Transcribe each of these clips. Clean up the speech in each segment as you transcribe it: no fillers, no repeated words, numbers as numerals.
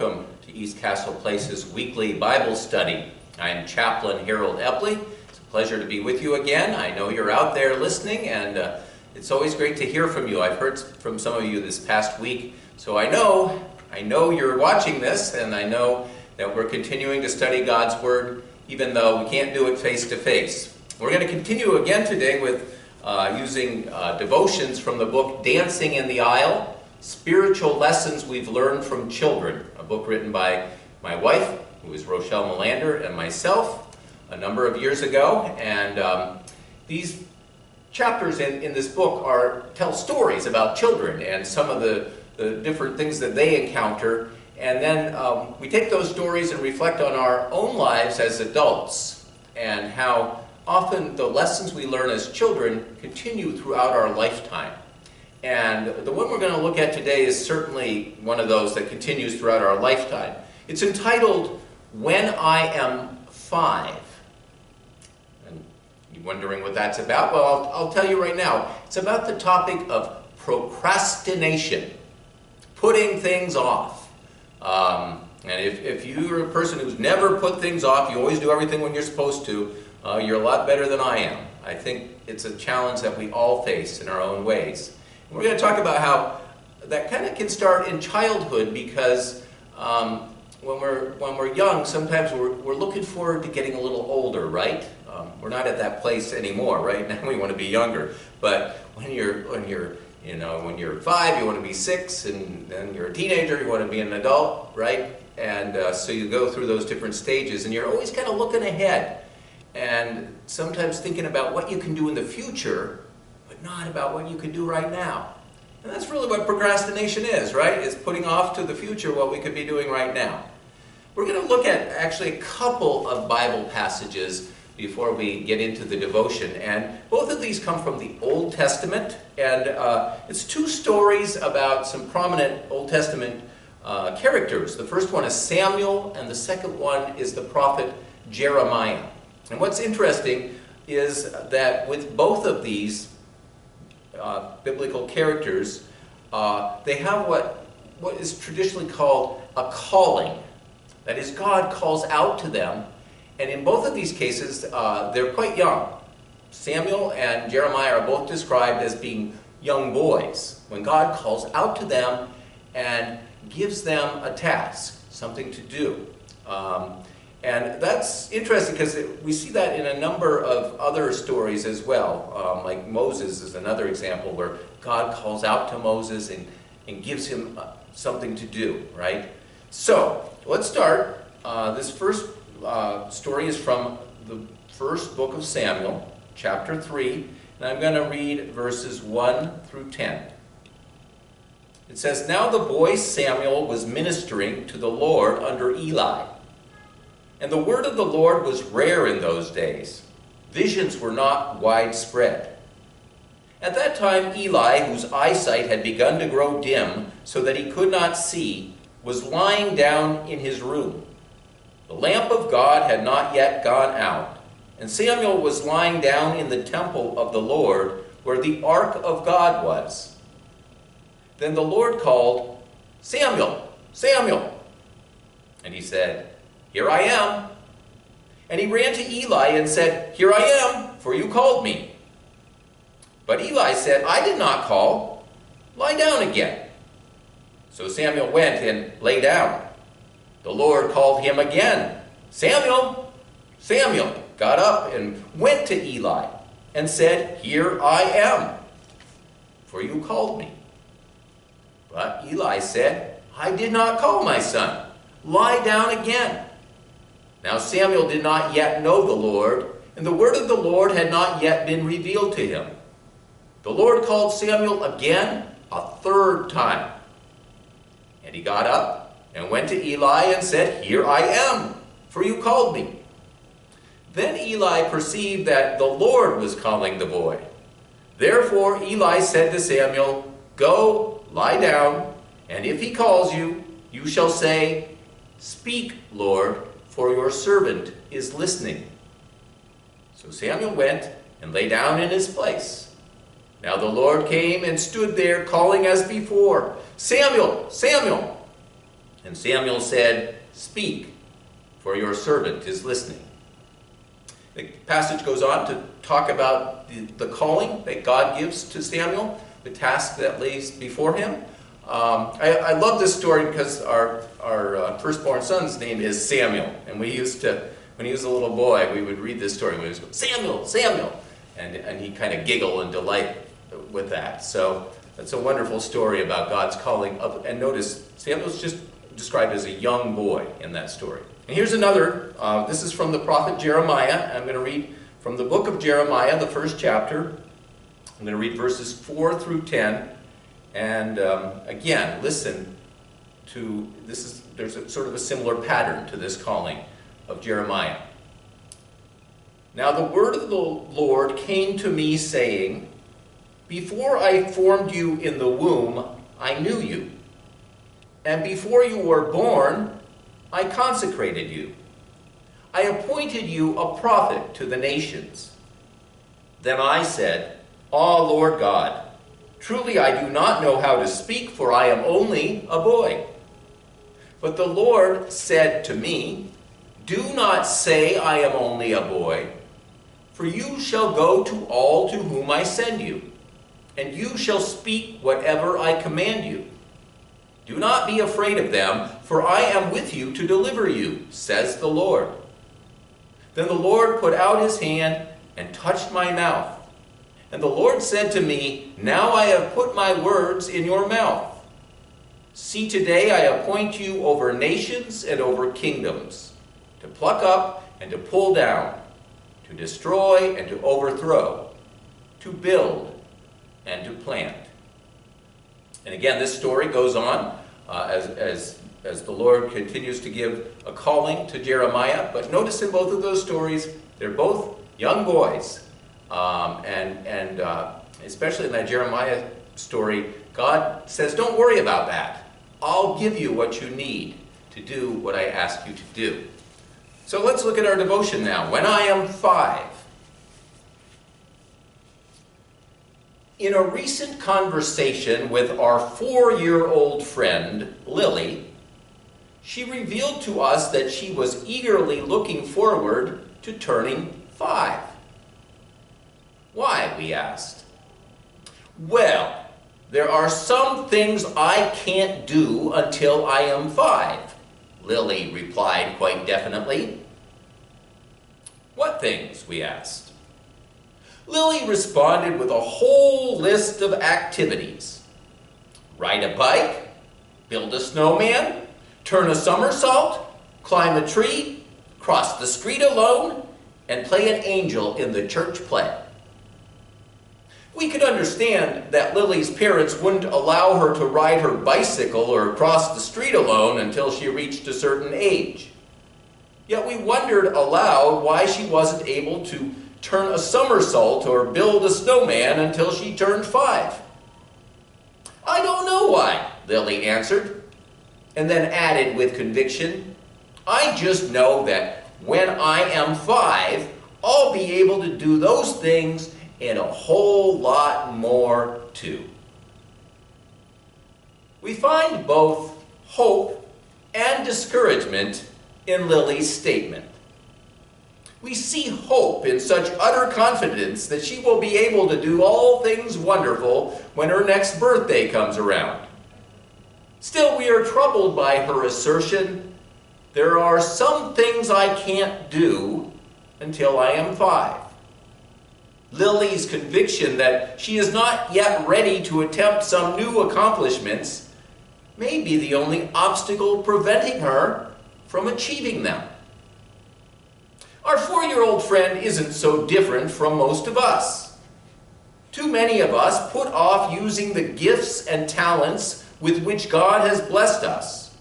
welcome to East Castle Place's weekly Bible study. I'm Chaplain Harold Epley. It's a pleasure to be with you again. I know you're out there listening, and it's always great to hear from you. I've heard from some of you this past week, so I know you're watching this, and I know that we're continuing to study God's Word, even though we can't do it face-to-face. We're going to continue again today with using devotions from the book Dancing in the Aisle, Spiritual Lessons We've Learned from Children, a book written by my wife, who is Rochelle Melander, and myself a number of years ago. And these chapters in this book tell stories about children and some of the different things that they encounter. And then we take those stories and reflect on our own lives as adults and how often the lessons we learn as children continue throughout our lifetime. And the one we're going to look at today is certainly one of those that continues throughout our lifetime. It's entitled, When I Am 5. And you're wondering what that's about? Well, I'll tell you right now. It's about the topic of procrastination, putting things off. And if you're a person who's never put things off, you always do everything when you're supposed to, you're a lot better than I am. I think it's a challenge that we all face in our own ways. And we're going to talk about how that kind of can start in childhood because when we're young, sometimes we're looking forward to getting a little older, right? We're not at that place anymore, right? Now we want to be younger. But when you're 5, you want to be 6, and then you're a teenager, you want to be an adult, right? And so you go through those different stages, and you're always kind of looking ahead and sometimes thinking about what you can do in the future, but not about what you can do right now. And that's really what procrastination is, right? It's putting off to the future what we could be doing right now. We're going to look at actually a couple of Bible passages before we get into the devotion. And both of these come from the Old Testament. And it's two stories about some prominent Old Testament characters. The first one is Samuel, and the second one is the prophet Jeremiah. And what's interesting is that with both of these biblical characters, they have what is traditionally called a calling. That is, God calls out to them. And in both of these cases, they're quite young. Samuel and Jeremiah are both described as being young boys, when God calls out to them and gives them a task, something to do. And that's interesting because we see that in a number of other stories as well. Like Moses is another example where God calls out to Moses and gives him something to do, right? So, let's start. This first story is from the first book of Samuel, chapter 3, and I'm going to read verses 1 through 10. It says, Now the boy Samuel was ministering to the Lord under Eli. And the word of the Lord was rare in those days. Visions were not widespread. At that time Eli, whose eyesight had begun to grow dim so that he could not see, was lying down in his room. The lamp of God had not yet gone out, and Samuel was lying down in the temple of the Lord, where the ark of God was. Then the Lord called, Samuel, Samuel. And he said, Here I am. And he ran to Eli and said, Here I am, for you called me. But Eli said, I did not call. Lie down again. So Samuel went and lay down. The Lord called him again, Samuel, Samuel, got up and went to Eli and said, Here I am, for you called me. But Eli said, I did not call my son. Lie down again. Now Samuel did not yet know the Lord, and the word of the Lord had not yet been revealed to him. The Lord called Samuel again a third time. And he got up and went to Eli and said, Here I am, for you called me. Then Eli perceived that the Lord was calling the boy. Therefore Eli said to Samuel, Go, lie down, and if he calls you, you shall say, Speak, Lord, for your servant is listening. So Samuel went and lay down in his place. Now the Lord came and stood there, calling as before, Samuel, Samuel. And Samuel said, "Speak, for your servant is listening." The passage goes on to talk about the calling that God gives to Samuel, the task that lays before him. I love this story because our firstborn son's name is Samuel, and we used to, when he was a little boy, we would read this story when he was going, "Samuel, Samuel," and he'd kind of giggle and delight with that. So that's a wonderful story about God's calling. And notice, Samuel's just described as a young boy in that story. And here's another, this is from the prophet Jeremiah. I'm going to read from the book of Jeremiah, the first chapter. I'm going to read verses 4 through 10. And again, listen to, there's sort of a similar pattern to this calling of Jeremiah. "Now the word of the Lord came to me, saying, Before I formed you in the womb, I knew you. And before you were born, I consecrated you. I appointed you a prophet to the nations. Then I said, Ah, Lord God, truly I do not know how to speak, for I am only a boy. But the Lord said to me, Do not say I am only a boy, for you shall go to all to whom I send you, and you shall speak whatever I command you. Do not be afraid of them, for I am with you to deliver you, says the Lord. Then the Lord put out his hand and touched my mouth. And the Lord said to me, Now I have put my words in your mouth. See, today I appoint you over nations and over kingdoms, to pluck up and to pull down, to destroy and to overthrow, to build and to plant." And again, this story goes on as the Lord continues to give a calling to Jeremiah. But notice in both of those stories, they're both young boys. And especially in that Jeremiah story, God says, don't worry about that. I'll give you what you need to do what I ask you to do. So let's look at our devotion now. When I am 5. In a recent conversation with our 4-year-old friend, Lily, she revealed to us that she was eagerly looking forward to turning 5. Why, we asked. Well, there are some things I can't do until I am 5, Lily replied quite definitely. What things, we asked. Lily responded with a whole list of activities. Ride a bike, build a snowman, turn a somersault, climb a tree, cross the street alone, and play an angel in the church play. We could understand that Lily's parents wouldn't allow her to ride her bicycle or cross the street alone until she reached a certain age. Yet we wondered aloud why she wasn't able to turn a somersault or build a snowman until she turned 5. I don't know why, Lily answered, and then added with conviction, I just know that when I am 5, I'll be able to do those things and a whole lot more too. We find both hope and discouragement in Lily's statement. We see hope in such utter confidence that she will be able to do all things wonderful when her next birthday comes around. Still, we are troubled by her assertion, there are some things I can't do until I am 5. Lily's conviction that she is not yet ready to attempt some new accomplishments may be the only obstacle preventing her from achieving them. Our 4-year-old friend isn't so different from most of us. Too many of us put off using the gifts and talents with which God has blessed us,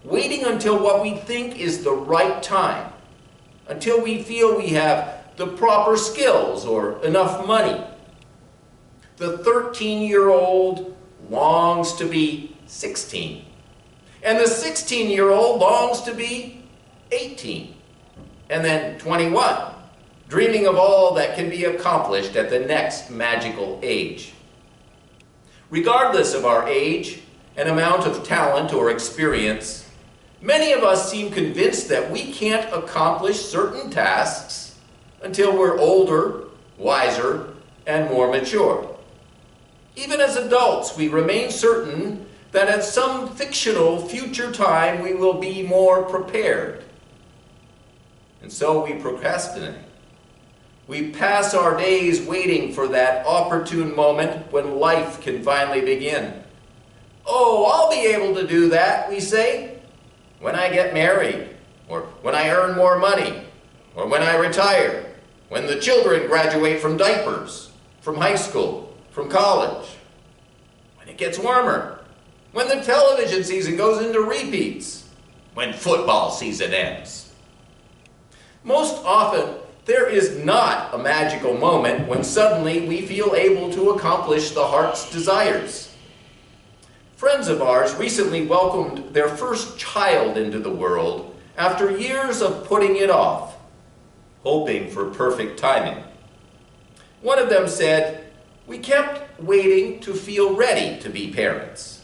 waiting until what we think is the right time, until we feel we have the proper skills or enough money. The 13-year-old longs to be 16, and the 16-year-old longs to be 18. And then 21, dreaming of all that can be accomplished at the next magical age. Regardless of our age and amount of talent or experience, Many of us seem convinced that we can't accomplish certain tasks until we're older, wiser, and more mature. Even as adults, we remain certain that at some fictional future time we will be more prepared. And so we procrastinate. We pass our days waiting for that opportune moment when life can finally begin. Oh, I'll be able to do that, we say, when I get married, or when I earn more money, or when I retire, when the children graduate from diapers, from high school, from college, when it gets warmer, when the television season goes into repeats, when football season ends. Most often, there is not a magical moment when suddenly we feel able to accomplish the heart's desires. Friends of ours recently welcomed their first child into the world after years of putting it off, hoping for perfect timing. One of them said, "We kept waiting to feel ready to be parents.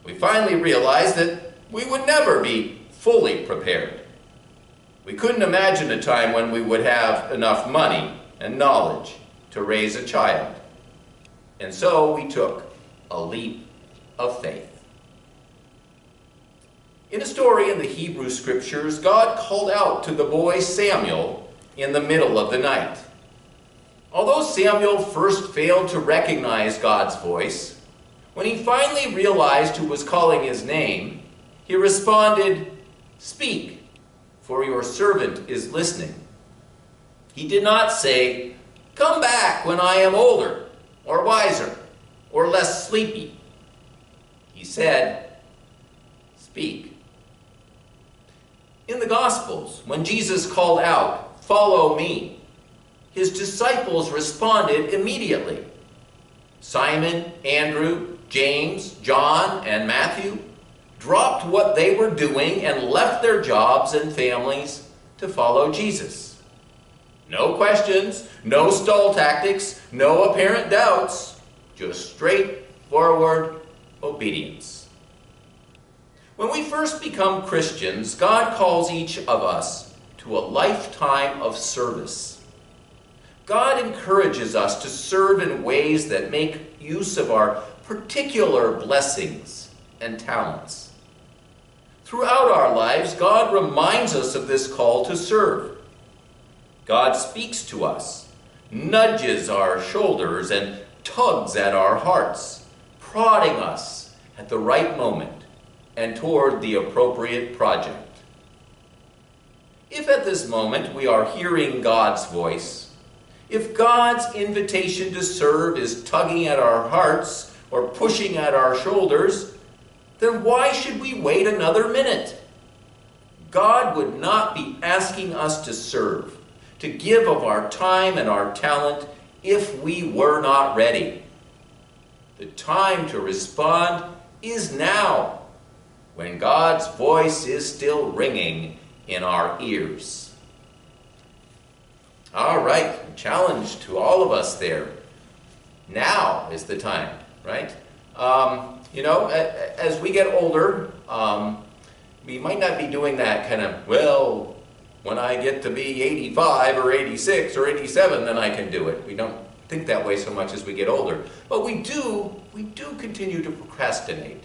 We finally realized that we would never be fully prepared. We couldn't imagine a time when we would have enough money and knowledge to raise a child. And so we took a leap of faith." In a story in the Hebrew Scriptures, God called out to the boy Samuel in the middle of the night. Although Samuel first failed to recognize God's voice, when he finally realized who was calling his name, he responded, "Speak, for your servant is listening." He did not say, "Come back when I am older, or wiser, or less sleepy." He said, "Speak." In the Gospels, when Jesus called out, "Follow me," his disciples responded immediately. Simon, Andrew, James, John, and Matthew dropped what they were doing and left their jobs and families to follow Jesus. No questions, no stall tactics, no apparent doubts, just straightforward obedience. When we first become Christians, God calls each of us to a lifetime of service. God encourages us to serve in ways that make use of our particular blessings and talents. Throughout our lives, God reminds us of this call to serve. God speaks to us, nudges our shoulders, and tugs at our hearts, prodding us at the right moment and toward the appropriate project. If at this moment we are hearing God's voice, if God's invitation to serve is tugging at our hearts or pushing at our shoulders, then why should we wait another minute? God would not be asking us to serve, to give of our time and our talent if we were not ready. The time to respond is now, when God's voice is still ringing in our ears. All right, challenge to all of us there. Now is the time, right? As we get older, we might not be doing that kind of, well, when I get to be 85 or 86 or 87, then I can do it. We don't think that way so much as we get older. But we do continue to procrastinate.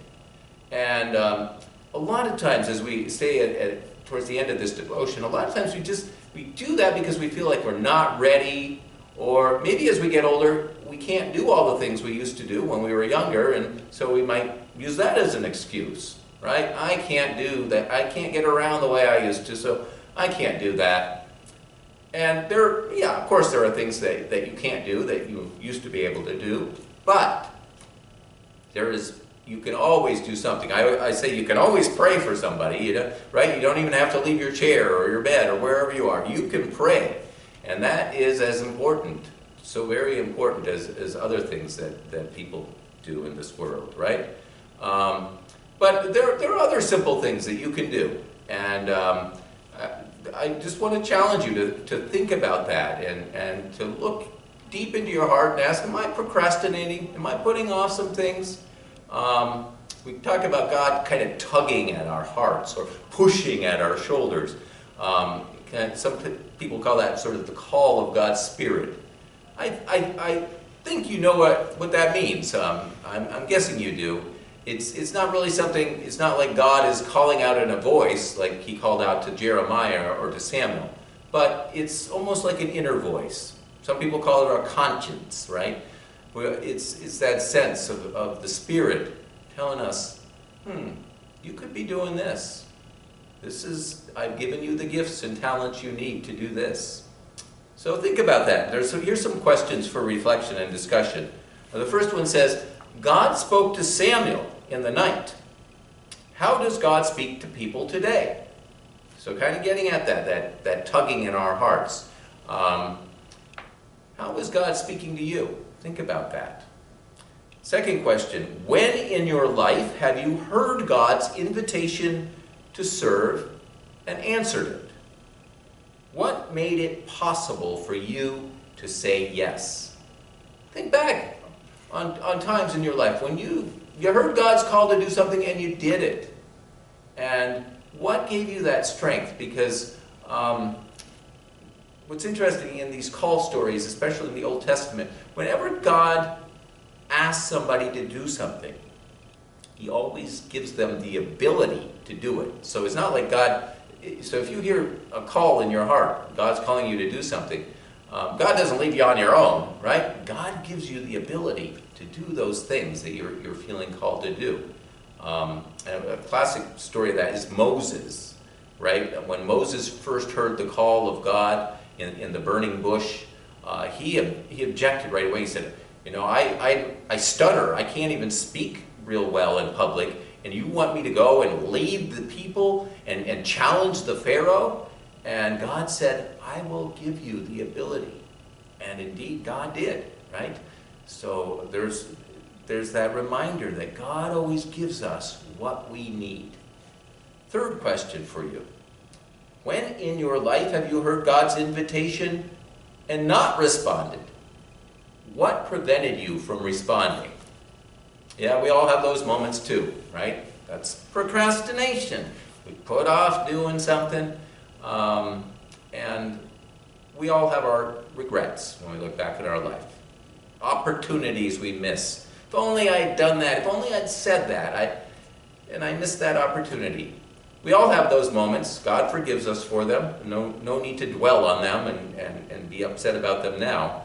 And a lot of times, as we say towards the end of this devotion, a lot of times we do that because we feel like we're not ready, or maybe as we get older, we can't do all the things we used to do when we were younger, and so we might use that as an excuse, right? I can't do that. I can't get around the way I used to, so I can't do that. And of course there are things that you can't do that you used to be able to do, but you can always do something. I say you can always pray for somebody, right? You don't even have to leave your chair or your bed or wherever you are. You can pray, and that is as important, so very important as other things that people do in this world, right? But there are other simple things that you can do, and I just want to challenge you to think about that and to look deep into your heart and ask, am I procrastinating? Am I putting off some things? we talk about God kind of tugging at our hearts or pushing at our shoulders. Some people call that sort of the call of God's Spirit. I think you know what that means. I'm guessing you do. It's not really something, it's not like God is calling out in a voice like he called out to Jeremiah or to Samuel. But it's almost like an inner voice. Some people call it our conscience, right? Where it's that sense of the Spirit telling us, you could be doing this. I've given you the gifts and talents you need to do this. So think about that. Here's some questions for reflection and discussion. Now, the first one says, God spoke to Samuel in the night. How does God speak to people today? So kind of getting at that tugging in our hearts. How is God speaking to you? Think about that. Second question, when in your life have you heard God's invitation to serve and answered it? What made it possible for you to say yes? Think back on times in your life when you heard God's call to do something and you did it. And what gave you that strength? Because what's interesting in these call stories, especially in the Old Testament, whenever God asks somebody to do something, he always gives them the ability to do it. So it's not like so if you hear a call in your heart, God's calling you to do something, God doesn't leave you on your own, right? God gives you the ability to do those things that you're feeling called to do. And a classic story of that is Moses, right? When Moses first heard the call of God in the burning bush, he objected right away. He said, I stutter. I can't even speak real well in public, and you want me to go and lead the people and challenge the Pharaoh? And God said, I will give you the ability. And indeed, God did, right? So there's that reminder that God always gives us what we need. Third question for you. When in your life have you heard God's invitation and not responded? What prevented you from responding? Yeah, we all have those moments too, right? That's procrastination. We put off doing something, and we all have our regrets when we look back at our life. Opportunities we miss. If only I'd done that, if only I'd said that, and I missed that opportunity. We all have those moments. God forgives us for them. No need to dwell on them and be upset about them now.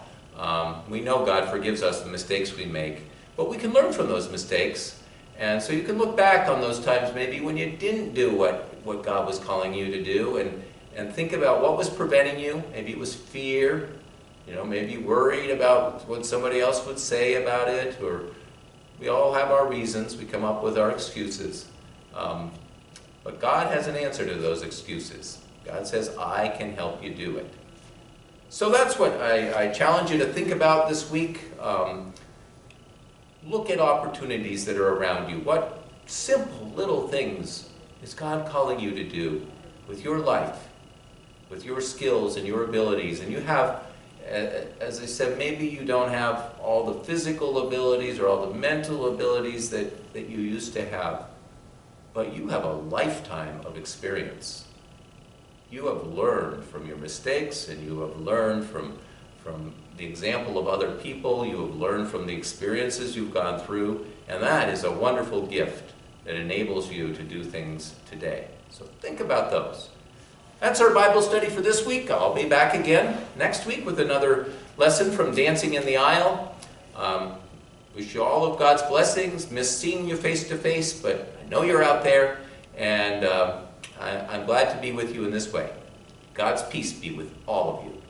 We know God forgives us the mistakes we make, but we can learn from those mistakes. And so you can look back on those times maybe when you didn't do what God was calling you to do and think about what was preventing you. Maybe it was fear, maybe worried about what somebody else would say about it, or we all have our reasons. We come up with our excuses. But God has an answer to those excuses. God says, I can help you do it. So that's what I challenge you to think about this week. Look at opportunities that are around you. What simple little things is God calling you to do with your life, with your skills and your abilities? And you have, as I said, maybe you don't have all the physical abilities or all the mental abilities that you used to have, but you have a lifetime of experience. You have learned from your mistakes, and you have learned from the example of other people. You have learned from the experiences you've gone through, and that is a wonderful gift that enables you to do things today. So think about those. That's our Bible study for this week. I'll be back again next week with another lesson from Dancing in the Aisle. Wish you all of God's blessings. Miss seeing you face to face, but I know you're out there, and I'm glad to be with you in this way. God's peace be with all of you.